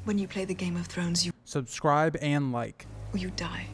When you play the Game of Thrones, Subscribe and like. or you die.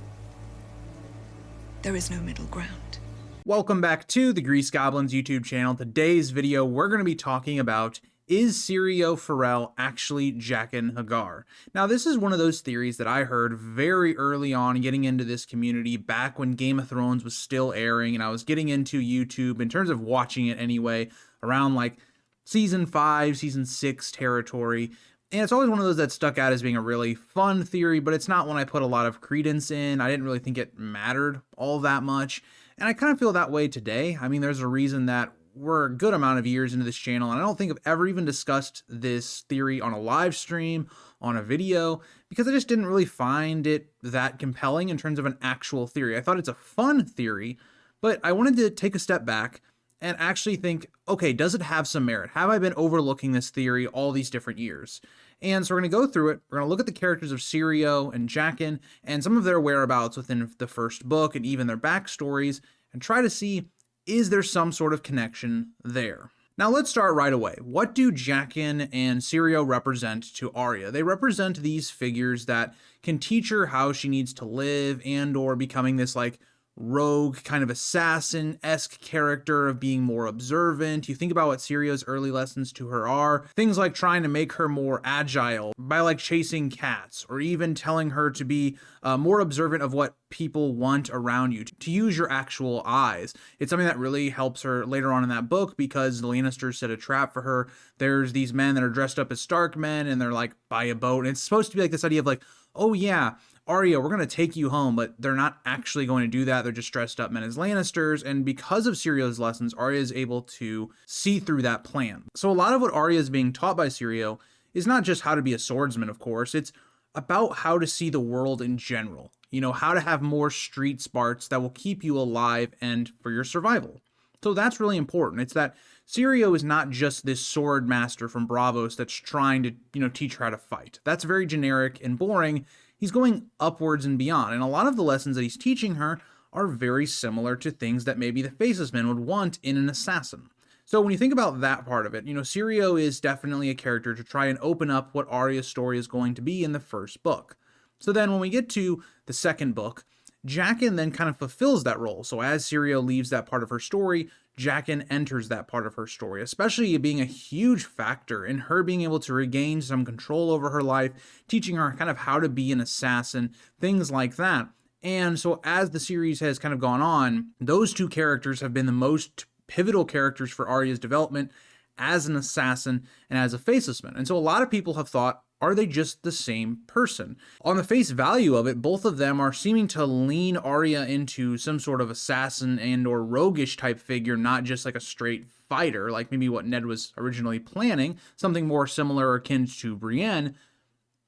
There is no middle ground. Welcome back to the Grease Goblins YouTube channel. Today's video, we're going to be talking about, is Syrio Forel actually Jaqen H'ghar? Now, this is one of those theories that I heard very early on getting into this community, back when Game of Thrones was still airing, and I was getting into YouTube, in terms of watching it anyway, around like Season 5, Season 6 territory. And it's always one of those that stuck out as being a really fun theory, but it's not one I put a lot of credence in. I didn't really think it mattered all that much. And I kind of feel that way today. I mean, there's a reason that we're a good amount of years into this channel, and I don't think I've ever even discussed this theory on a live stream, on a video, because I just didn't really find it that compelling in terms of an actual theory. I thought it's a fun theory, but I wanted to take a step back and actually think, okay, does it have some merit? Have I been overlooking this theory all these different years? And so we're going to go through it. We're going to look at the characters of Syrio and Jaqen and some of their whereabouts within the first book and even their backstories, and try to see, is there some sort of connection there? Now let's start right away. What do Jaqen and Syrio represent to Arya? They represent these figures that can teach her how she needs to live, and or becoming this like rogue kind of assassin-esque character of being more observant. You think about what Syrio's early lessons to her are, things like trying to make her more agile by like chasing cats, or even telling her to be more observant of what people want around you, to use your actual eyes. It's something that really helps her later on in that book, because the Lannisters set a trap for her. There's these men that are dressed up as Stark men, and they're like by a boat, and it's supposed to be like this idea of like, oh yeah, Arya, we're going to take you home, but they're not actually going to do that. They're just dressed up men as Lannisters, and because of Syrio's lessons, Arya is able to see through that plan. So a lot of what Arya is being taught by Syrio is not just how to be a swordsman, of course. It's about how to see the world in general. You know, how to have more street smarts that will keep you alive and for your survival. So that's really important. It's that Syrio is not just this sword master from Braavos that's trying to, teach her how to fight. That's very generic and boring. He's going upwards and beyond, and a lot of the lessons that he's teaching her are very similar to things that maybe the Faceless Men would want in an assassin. So when you think about that part of it, Syrio is definitely a character to try and open up what Arya's story is going to be in the first book. So then when we get to the second book, Jaqen then kind of fulfills that role. So as Syrio leaves that part of her story, Jaqen enters that part of her story, especially being a huge factor in her being able to regain some control over her life, teaching her kind of how to be an assassin, things like that. And so as the series has kind of gone on, those two characters have been the most pivotal characters for Arya's development as an assassin and as a Faceless Man. And so a lot of people have thought, are they just the same person? On the face value of it, both of them are seeming to lean Arya into some sort of assassin and or roguish type figure, not just like a straight fighter, like maybe what Ned was originally planning, something more similar or akin to Brienne.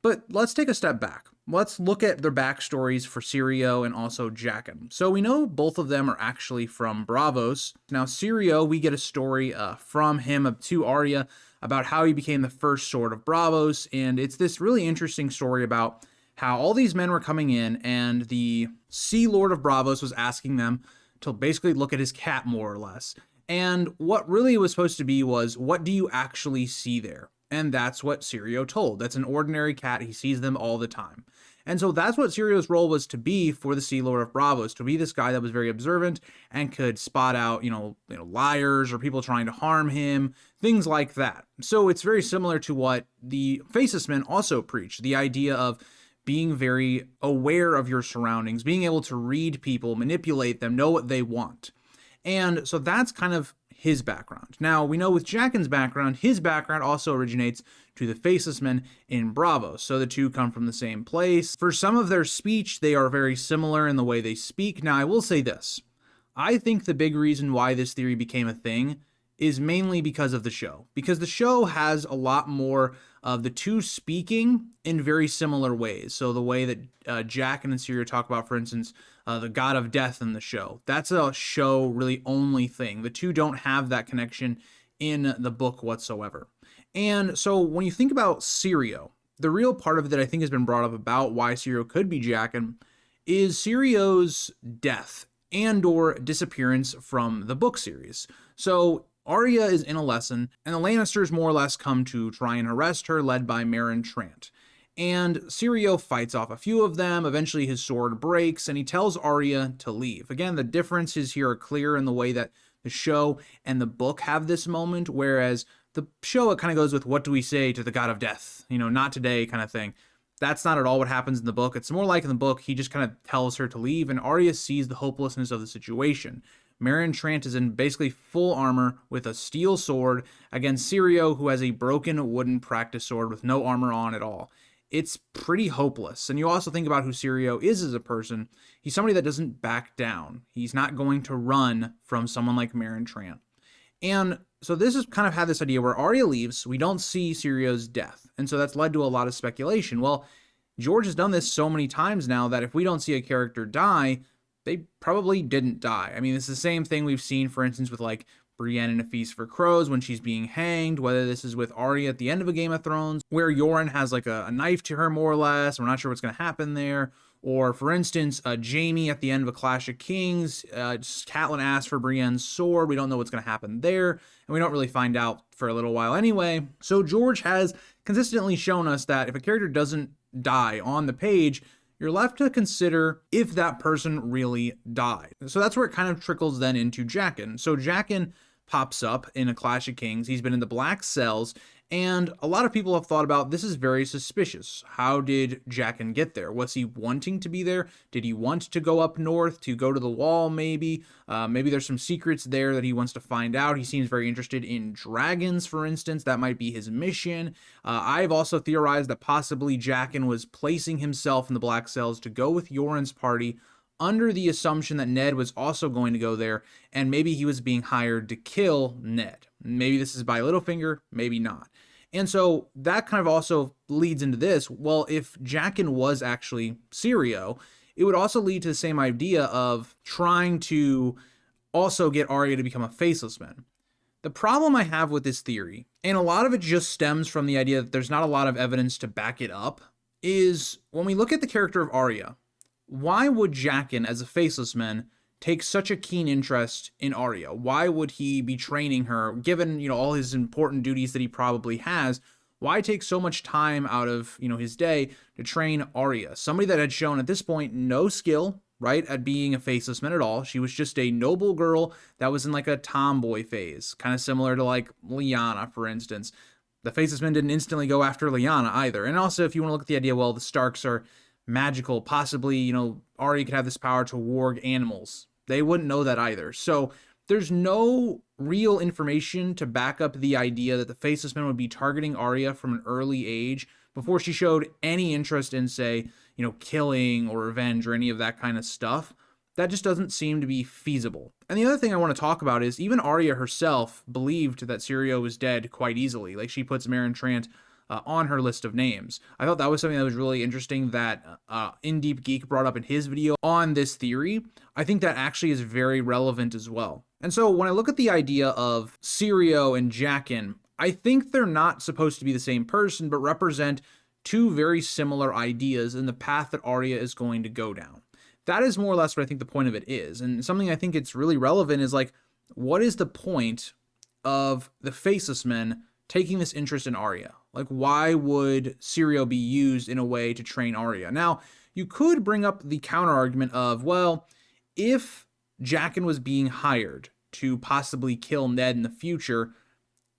But let's take a step back. Let's look at their backstories for Syrio and also Jaqen. So we know both of them are actually from Braavos. Now Syrio, we get a story from him to Arya about how he became the First Sword of Braavos, and it's this really interesting story about how all these men were coming in, and the Sea Lord of Braavos was asking them to basically look at his cat, more or less. And what really was supposed to be was, what do you actually see there? And that's what Syrio told. That's an ordinary cat. He sees them all the time. And so that's what Syrio's role was to be for the Sea Lord of Braavos, to be this guy that was very observant and could spot out, liars or people trying to harm him, things like that. So it's very similar to what the Faceless Men also preach, the idea of being very aware of your surroundings, being able to read people, manipulate them, know what they want. And so that's kind of his background. Now, we know with Jaqen's background, his background also originates to the Faceless Men in Braavos, so the two come from the same place. For some of their speech, they are very similar in the way they speak. Now, I will say this. I think the big reason why this theory became a thing is mainly because of the show. Because the show has a lot more of the two speaking in very similar ways. So the way that Jaqen and Syrio talk about, for instance, the god of death in the show. That's a show really only thing. The two don't have that connection in the book whatsoever. And so when you think about Syrio, the real part of it that I think has been brought up about why Syrio could be Jaqen is Syrio's death and or disappearance from the book series. So Arya is in a lesson, and the Lannisters more or less come to try and arrest her, led by Meryn Trant. And Syrio fights off a few of them. Eventually his sword breaks and he tells Arya to leave. Again, the differences here are clear in the way that the show and the book have this moment, whereas the show, it kind of goes with, what do we say to the god of death? You know, not today kind of thing. That's not at all what happens in the book. It's more like in the book, he just kind of tells her to leave, and Arya sees the hopelessness of the situation. Meryn Trant is in basically full armor with a steel sword against Syrio, who has a broken wooden practice sword with no armor on at all. It's pretty hopeless. And you also think about who Syrio is as a person. He's somebody that doesn't back down. He's not going to run from someone like Meryn Trant. And so this has kind of had this idea where Arya leaves, we don't see Syrio's death. And so that's led to a lot of speculation. Well, George has done this so many times now that if we don't see a character die, they probably didn't die. I mean, it's the same thing we've seen, for instance, with like Brienne in A Feast for Crows when she's being hanged, whether this is with Arya at the end of a Game of Thrones, where Yoren has like a knife to her more or less, we're not sure what's going to happen there. Or, for instance, Jaime at the end of A Clash of Kings, Catelyn asks for Brienne's sword. We don't know what's going to happen there, and we don't really find out for a little while anyway. So George has consistently shown us that if a character doesn't die on the page, you're left to consider if that person really died. So that's where it kind of trickles then into Jaqen. So Jaqen pops up in A Clash of Kings. He's been in the Black Cells, and a lot of people have thought about this is very suspicious. How did Jaqen get there? Was he wanting to be there? Did he want to go up north to go to the wall maybe? Maybe there's some secrets there that he wants to find out. He seems very interested in dragons, for instance. That might be his mission. I've also theorized that possibly Jaqen was placing himself in the Black Cells to go with Yoren's party under the assumption that Ned was also going to go there, and maybe he was being hired to kill Ned. Maybe this is by Littlefinger, maybe not. And so that kind of also leads into this. Well, if Jaqen was actually Syrio, it would also lead to the same idea of trying to also get Arya to become a faceless man. The problem I have with this theory, and a lot of it just stems from the idea that there's not a lot of evidence to back it up, is when we look at the character of Arya, why would Jaqen, as a faceless man, take such a keen interest in Arya? Why would he be training her, given, you know, all his important duties that he probably has? Why take so much time out of, you know, his day to train Arya? Somebody that had shown at this point no skill, right, at being a faceless man at all. She was just a noble girl that was in like a tomboy phase, kind of similar to like Lyanna, for instance. The faceless men didn't instantly go after Lyanna either. And also, if you want to look at the idea, well, the Starks are magical, possibly, you know, Arya could have this power to warg animals. They wouldn't know that either. So there's no real information to back up the idea that the faceless men would be targeting Arya from an early age before she showed any interest in, say, you know, killing or revenge or any of that kind of stuff. That just doesn't seem to be feasible. And the other thing I want to talk about is even Arya herself believed that Syrio was dead quite easily. Like, she puts Meryn Trant on her list of names. I thought that was something that was really interesting that In Deep Geek brought up in his video on this theory. I think that actually is very relevant as well. And so when I look at the idea of Syrio and Jaqen, I think they're not supposed to be the same person, but represent two very similar ideas in the path that Arya is going to go down. That is more or less what I think the point of it is. And something I think it's really relevant is, like, what is the point of the faceless men taking this interest in Arya? Like, why would Syrio be used in a way to train Arya? Now, you could bring up the counter argument of, well, if Jaqen was being hired to possibly kill Ned in the future,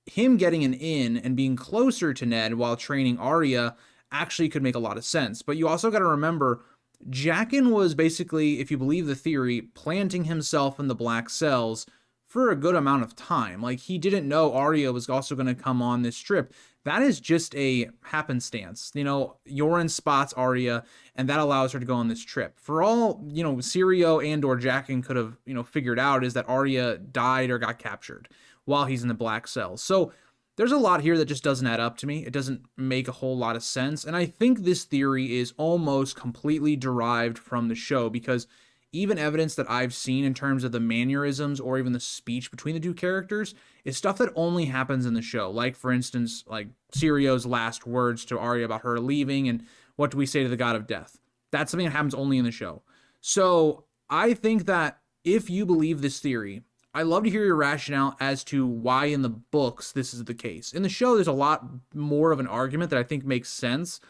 him getting an in and being closer to Ned while training Arya actually could make a lot of sense. But you also got to remember, Jaqen was basically, if you believe the theory, planting himself in the Black Cells for a good amount of time. Like, he didn't know Arya was also going to come on this trip. That is just a happenstance. You know, Yoren spots Arya, and that allows her to go on this trip. For all, you know, Syrio and or Jaqen could have, you know, figured out is that Arya died or got captured while he's in the Black Cells. So there's a lot here that just doesn't add up to me. It doesn't make a whole lot of sense. And I think this theory is almost completely derived from the show, because even evidence that I've seen in terms of the mannerisms or even the speech between the two characters is stuff that only happens in the show. Like, for instance, like Syrio's last words to Arya about her leaving and what do we say to the god of death. That's something that happens only in the show. So I think that if you believe this theory, I'd love to hear your rationale as to why in the books this is the case. In the show, there's a lot more of an argument that I think makes sense.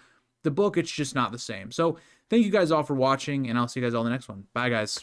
the book, it's just not the same. So thank you guys all for watching, and I'll see you guys all in the next one. Bye, guys.